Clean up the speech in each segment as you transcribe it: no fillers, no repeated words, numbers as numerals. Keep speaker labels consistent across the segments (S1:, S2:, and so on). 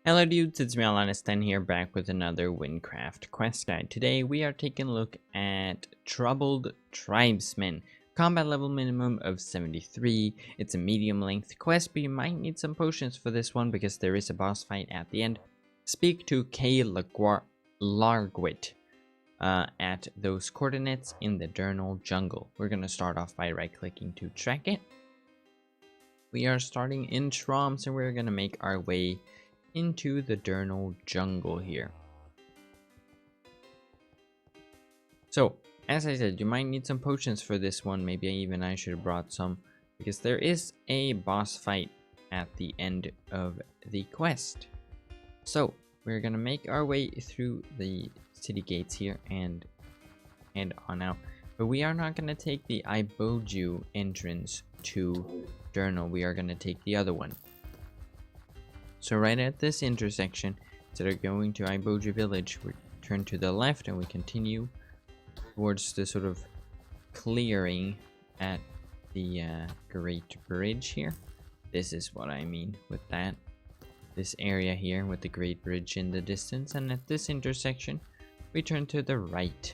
S1: Hello dudes, it's Mailloux here, back with another Wynncraft quest guide. Today we are taking a look at Troubled Tribesmen. Combat level minimum of 73. It's a medium length quest, but you might need some potions for this one because there is a boss fight at the end. Speak to K. Largwit at those coordinates in the Durnal jungle. We're going to start off by right clicking to track it. We are starting in Troms and we're going to make our way into the Durnal jungle here. So, as I said, you might need some potions for this one. Maybe even I should have brought some, because there is a boss fight at the end of the quest. So, we're gonna make our way through the city gates here and on out. But we are not gonna take the Iboju entrance to Durnal. We are gonna take the other one. So right at this intersection, instead of going to Iboju village, we turn to the left and we continue towards the sort of clearing at the Great Bridge here. This is what I mean with that. This area here with the Great Bridge in the distance, and at this intersection, we turn to the right.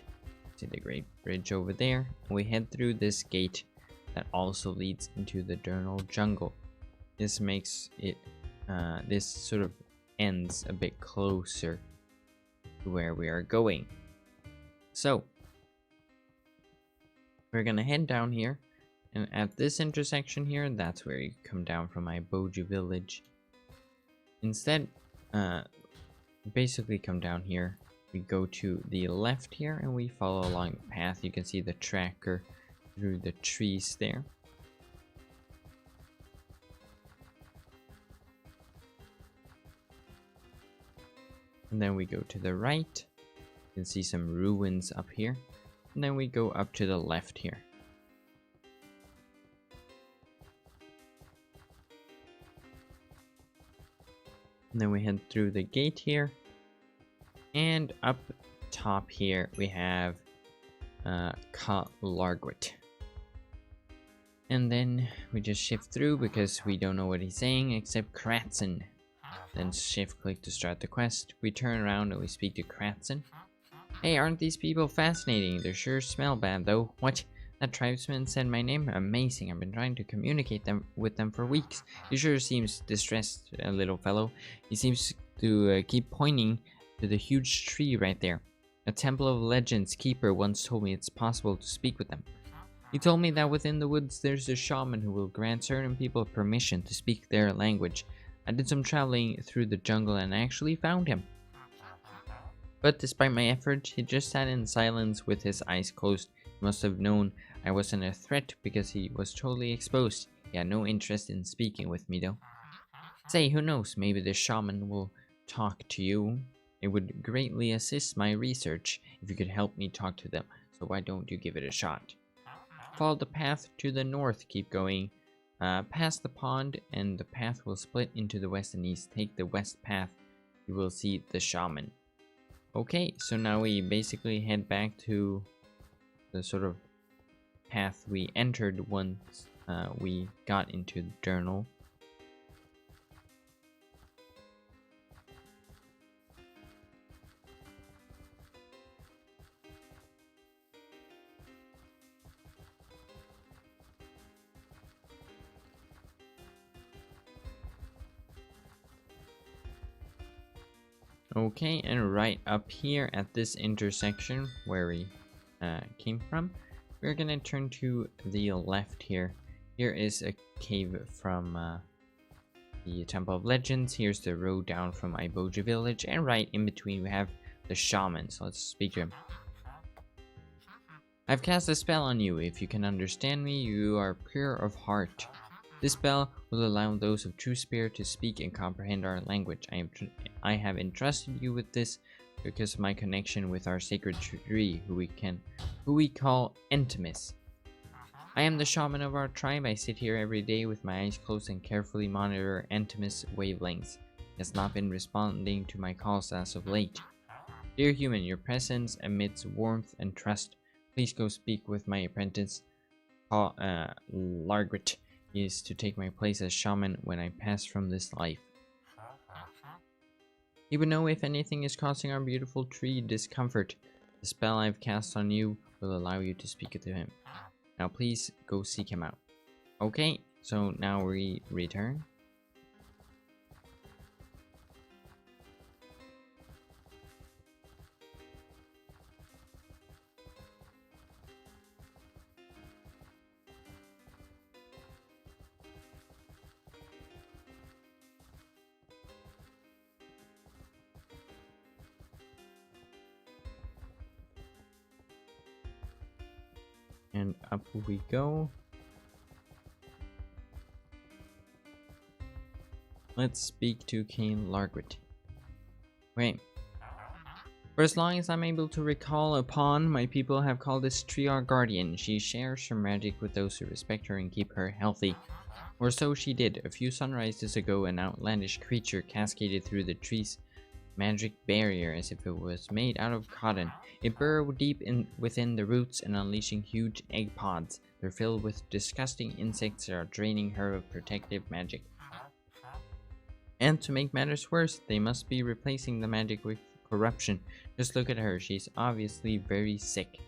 S1: See the Great Bridge over there, and we head through this gate that also leads into the Durnal jungle. This makes it this sort of ends a bit closer to where we are going. So we're gonna head down here, and at this intersection here, that's where you come down from Iboju village. Instead, basically come down here, we go to the left here and we follow along the path. You can see the tracker through the trees there. And then we go to the right. You can see some ruins up here. And then we go up to the left here. And then we head through the gate here. And up top here we have Largwit. And then we just shift through because we don't know what he's saying except Kratzen. Then shift click to start the quest. We turn around and we speak to Kratzen. Hey, aren't these people fascinating? They sure smell bad though. What? That tribesman said my name? Amazing. I've been trying to communicate with them for weeks. He sure seems distressed, little fellow. He seems to keep pointing to the huge tree right there. A Temple of Legends keeper once told me it's possible to speak with them. He told me that within the woods there's a shaman who will grant certain people permission to speak their language. I did some traveling through the jungle and actually found him. But despite my effort, he just sat in silence with his eyes closed. He must have known I wasn't a threat because he was totally exposed. He had no interest in speaking with me though. Say, who knows, maybe the shaman will talk to you. It would greatly assist my research if you could help me talk to them, so why don't you give it a shot? Follow the path to the north, keep going. Past the pond and the path will split into the west and east. Take the west path, you will see the shaman. Okay, so now we basically head back to the sort of path we entered once we got into Durnal. Okay, and right up here at this intersection where we came from, we're gonna turn to the left here. Here is a cave from the Temple of Legends. Here's the road down from Iboju village, and right in between we have the shaman. So let's speak to him. I've cast a spell on you. If you can understand me, you are pure of heart. This spell will allow those of true spirit to speak and comprehend our language. I have entrusted you with this because of my connection with our sacred tree, who we call Entimus. I am the shaman of our tribe. I sit here every day with my eyes closed and carefully monitor Entimus wavelengths. He has not been responding to my calls as of late. Dear human, your presence emits warmth and trust. Please go speak with my apprentice, Largwit. He is to take my place as shaman when I pass from this life. He would know if anything is causing our beautiful tree discomfort. The spell I've cast on you will allow you to speak to him. Now please go seek him out. Okay, so now we return. And up we go. Let's speak to Cain Largwit. Wait. For as long as I'm able to recall upon, my people have called this tree our guardian. She shares her magic with those who respect her and keep her healthy. Or so she did. A few sunrises ago, an outlandish creature cascaded through the tree's magic barrier as if it was made out of cotton. It burrowed deep within the roots and unleashing huge egg pods. They're filled with disgusting insects that are draining her of protective magic. And to make matters worse, they must be replacing the magic with corruption. Just look at her, she's obviously very sick.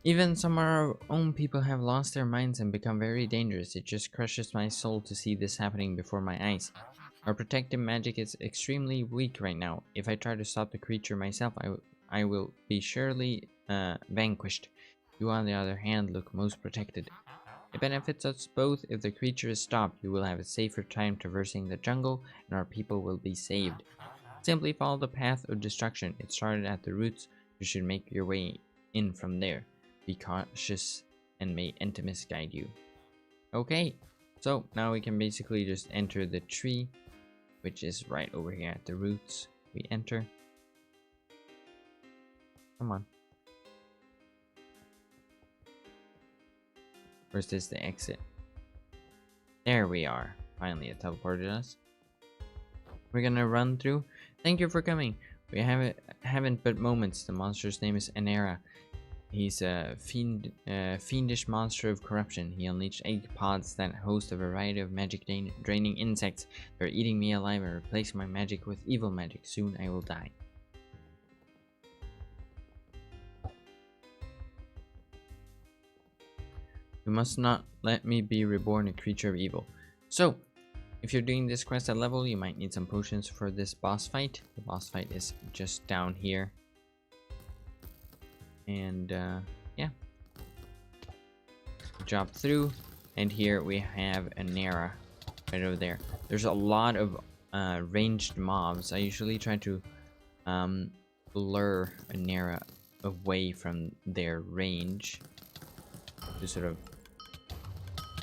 S1: Even some of our own people have lost their minds and become very dangerous. It just crushes my soul to see this happening before my eyes. Our protective magic is extremely weak right now. If I try to stop the creature myself, I will be surely vanquished. You, on the other hand, look most protected. It benefits us both. If the creature is stopped, you will have a safer time traversing the jungle, and our people will be saved. Simply follow the path of destruction. It started at the roots. You should make your way in from there. Be cautious, and may Entimus guide you. Okay, so now we can basically just enter the tree, which is right over here at the roots. We enter. Come on. Where's this the exit? There we are. Finally, it teleported us. We're gonna run through. Thank you for coming. We haven't but moments. The monster's name is Anera. He's a fiendish monster of corruption. He unleashed egg pods that host a variety of magic draining insects. They're eating me alive and replacing my magic with evil magic. Soon I will die. You must not let me be reborn a creature of evil. So, if you're doing this quest at level, you might need some potions for this boss fight. The boss fight is just down here. And yeah, drop through, and here we have Anera right over there. There's a lot of ranged mobs. I usually try to lure Anera away from their range to sort of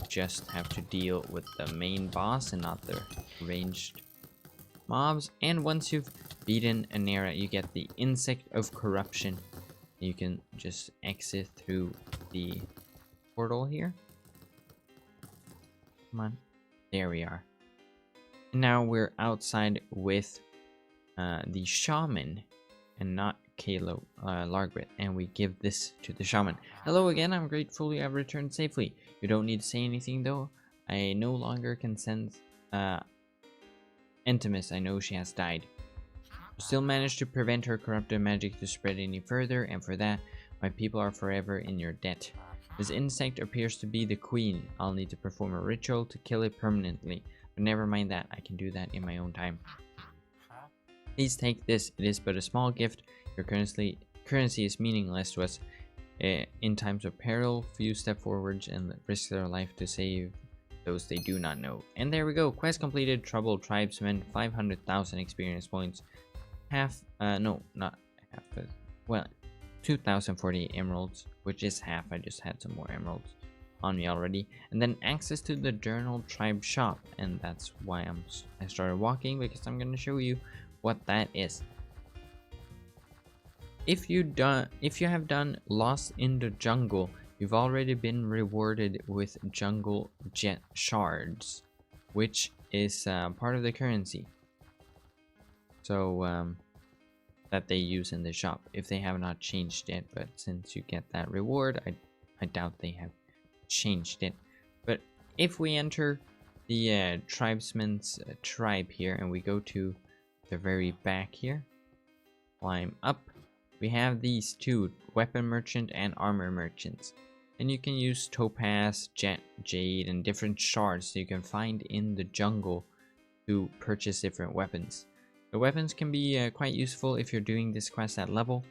S1: just have to deal with the main boss and not the ranged mobs. And once you've beaten Anera, you get the Insect of Corruption. You can just exit through the portal here. Come on. There we are. And now we're outside with the Shaman and not Largwit, and we give this to the Shaman. Hello again, I'm grateful you have returned safely. You don't need to say anything though. I no longer can sense Entimus. I know she has died. Still managed to prevent her corruptive magic to spread any further, and for that, my people are forever in your debt. This insect appears to be the queen. I'll need to perform a ritual to kill it permanently, but never mind that, I can do that in my own time. Please take this, it is but a small gift. Your currency is meaningless to us. In times of peril, few step forwards and risk their life to save those they do not know. And there we go, quest completed, Troubled Tribesmen, 500,000 experience points. No, not half, but, well, 2,048 emeralds, which is half. I just had some more emeralds on me already. And then access to the Journal Tribe shop, and that's why I started walking, because I'm going to show you what that is. If you have done Lost in the Jungle, you've already been rewarded with Jungle Jet Shards, which is part of the currency. So that they use in the shop. If they have not changed it, but since you get that reward, I doubt they have changed it. But if we enter the tribesmen's tribe here, and we go to the very back here, climb up, we have these two, weapon merchant and armor merchants. And you can use topaz, jade, and different shards you can find in the jungle to purchase different weapons. The weapons can be quite useful if you're doing this quest at level.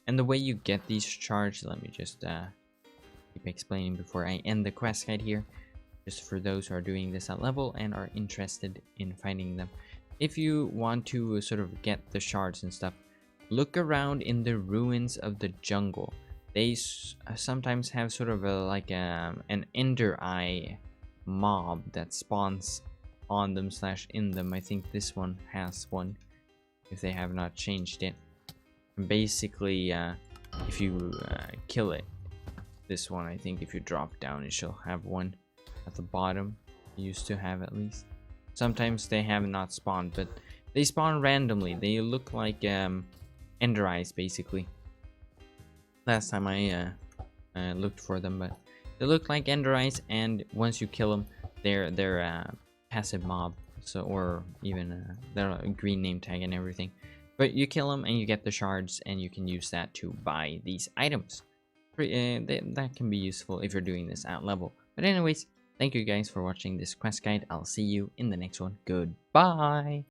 S1: And the way you get these shards, let me just keep explaining before I end the quest guide here. Just for those who are doing this at level and are interested in finding them. If you want to sort of get the shards and stuff, look around in the ruins of the jungle. They sometimes have sort of an ender eye mob that spawns on them / in them. I think this one has one, if they have not changed it. And basically, if you kill it, this one, I think if you drop down, it shall have one at the bottom. It used to have, at least. Sometimes they have not spawned, but they spawn randomly. They look like ender eyes, basically. Last time I looked for them, but they look like ender eyes, and once you kill them, they're a passive mob, so, or even they're a green name tag and everything. But you kill them and you get the shards, and you can use that to buy these items. That can be useful if you're doing this at level. But anyways, thank you guys for watching this quest guide. I'll see you in the next one. Goodbye!